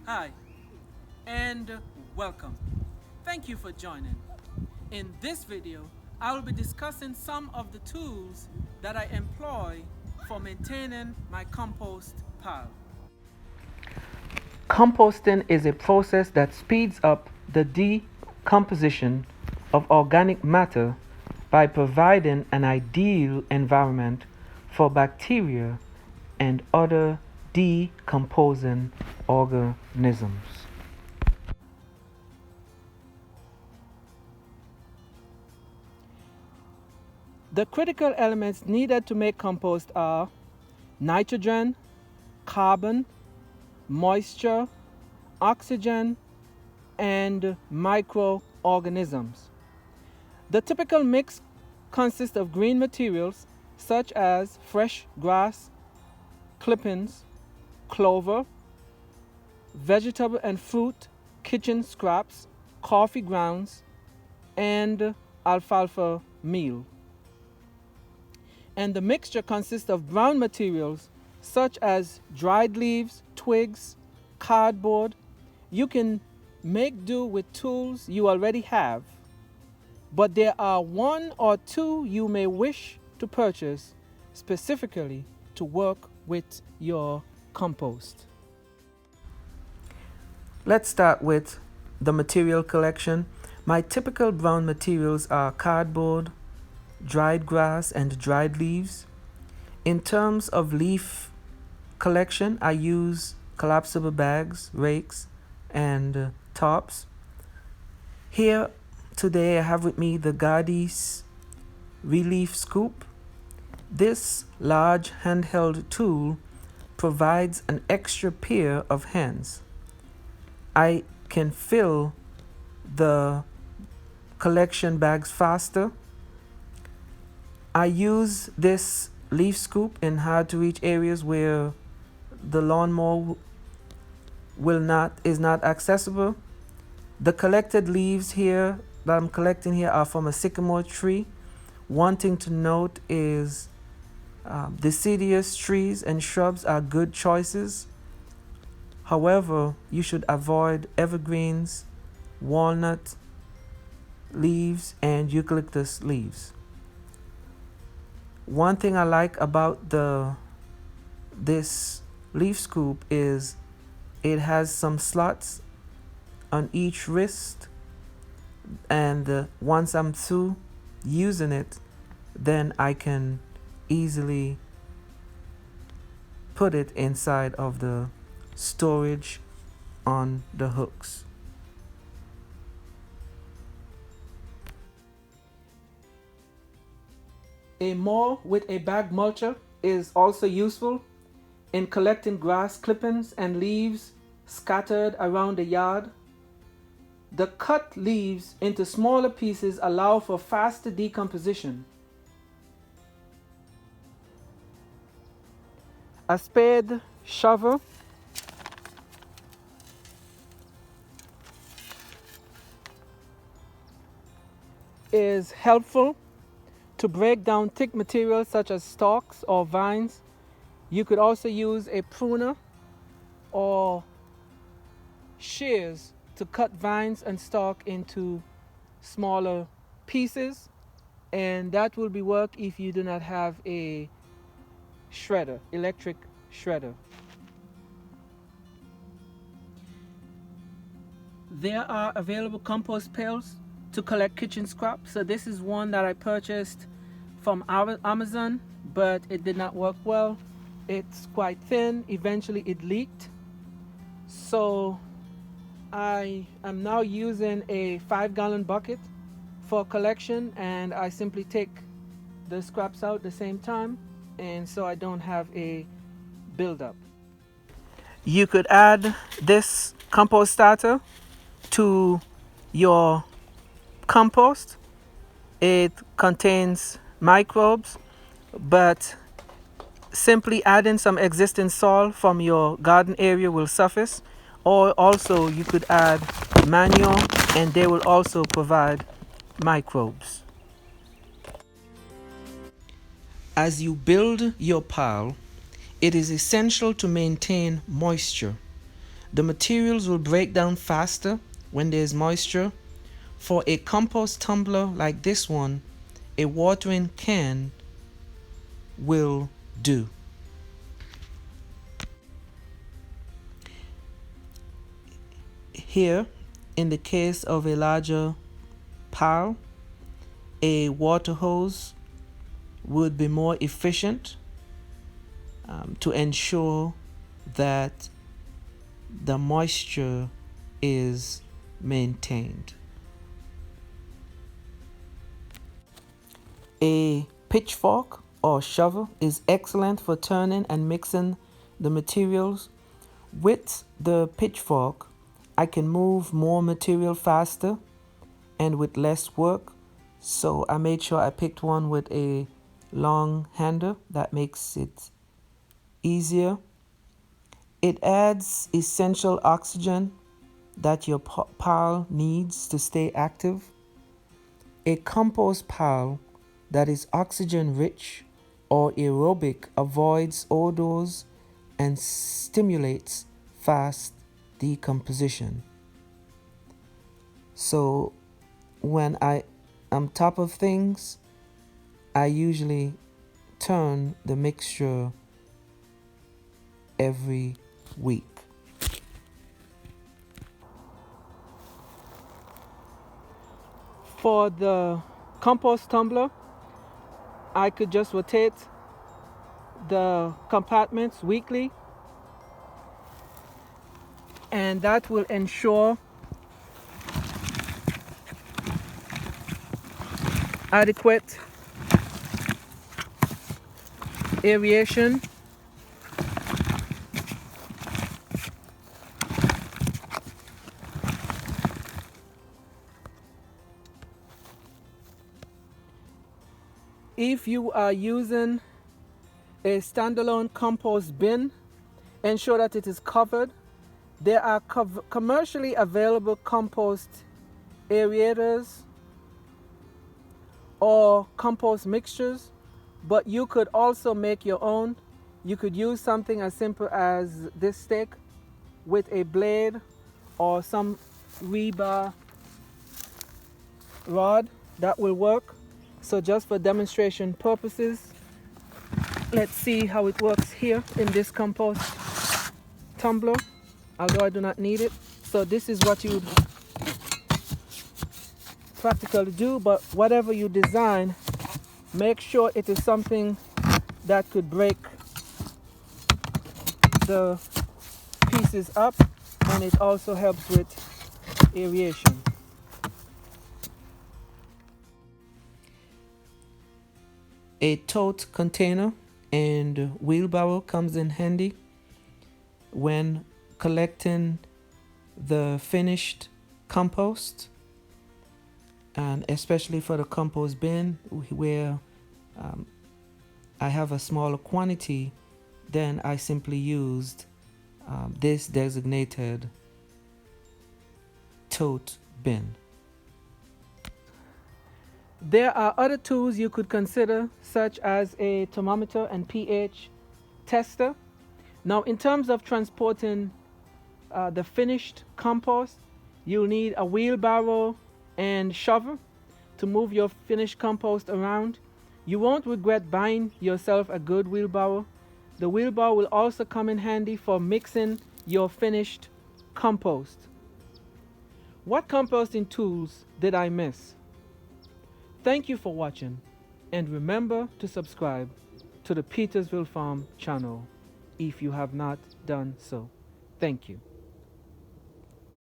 Hi, and welcome. Thank you for joining. In this video, I will be discussing some of the tools that I employ for maintaining my compost pile. Composting is a process that speeds up the decomposition of organic matter by providing an ideal environment for bacteria and other decomposing organisms. The critical elements needed to make compost are nitrogen, carbon, moisture, oxygen, and microorganisms. The typical mix consists of green materials such as fresh grass, clippings, clover, vegetable and fruit, kitchen scraps, coffee grounds, and alfalfa meal. And the mixture consists of brown materials such as dried leaves, twigs, cardboard. You can make do with tools you already have, but there are one or two you may wish to purchase specifically to work with your compost. Let's start with the material collection. My typical brown materials are cardboard, dried grass, and dried leaves. In terms of leaf collection, I use collapsible bags, rakes, and tops. Here today I have with me the Gardease Releaf scoop. This large handheld tool provides an extra pair of hands. I can fill the collection bags faster. I use this leaf scoop in hard to reach areas where the lawnmower is not accessible. The collected leaves here that I'm collecting here are from a sycamore tree. One thing to note is deciduous trees and shrubs are good choices. However, you should avoid evergreens, walnut leaves, and eucalyptus leaves. One thing I like about this leaf scoop is it has some slots on each wrist, and once I'm through using it, then I can easily put it inside of the storage on the hooks. A mower with a bag mulcher is also useful in collecting grass clippings and leaves scattered around the yard. The cut leaves into smaller pieces allow for faster decomposition. A spade shovel is helpful to break down thick materials such as stalks or vines. You could also use a pruner or shears to cut vines and stalk into smaller pieces, and that will be work if you do not have a shredder, electric shredder. There are available compost pails to collect kitchen scraps. So this is one that I purchased from Amazon, but it did not work well. It's quite thin. Eventually it leaked. So I am now using a 5-gallon bucket for collection, and I simply take the scraps out at the same time, and so I don't have a buildup. You could add this compost starter to your compost. It contains microbes, but simply adding some existing soil from your garden area will suffice. Or also you could add manure, and they will also provide microbes. As you build your pile, it is essential to maintain moisture. The materials will break down faster when there's moisture. For a compost tumbler like this one, a watering can will do. Here, in the case of a larger pile, a water hose would be more efficient to ensure that the moisture is maintained. A pitchfork or shovel is excellent for turning and mixing the materials. With the pitchfork, I can move more material faster and with less work, so I made sure I picked one with a long handle that makes it easier. It adds essential oxygen that your pile needs to stay active. A compost pile that is oxygen rich or aerobic avoids odors and stimulates fast decomposition. So when I am top of things, I usually turn the mixture every week. For the compost tumbler, I could just rotate the compartments weekly, and that will ensure adequate aeration if you are using a standalone compost bin, ensure that it is covered. There are commercially available compost aerators or compost mixtures, but you could also make your own. You could use something as simple as this stick with a blade or some rebar rod. That will work. So just for demonstration purposes, let's see how it works here in this compost tumbler, although I do not need it. So this is what you practically do, but whatever you design, make sure it is something that could break the pieces up, and it also helps with aeration. A tote container and wheelbarrow comes in handy when collecting the finished compost, and especially for the compost bin where I have a smaller quantity, then I simply used this designated tote bin. There are other tools you could consider, such as a thermometer and pH tester. Now, in terms of transporting the finished compost, you'll need a wheelbarrow and shovel to move your finished compost around. You won't regret buying yourself a good wheelbarrow. The wheelbarrow will also come in handy for mixing your finished compost. What composting tools did I miss? Thank you for watching, and remember to subscribe to the Petersville Farm channel if you have not done so. Thank you.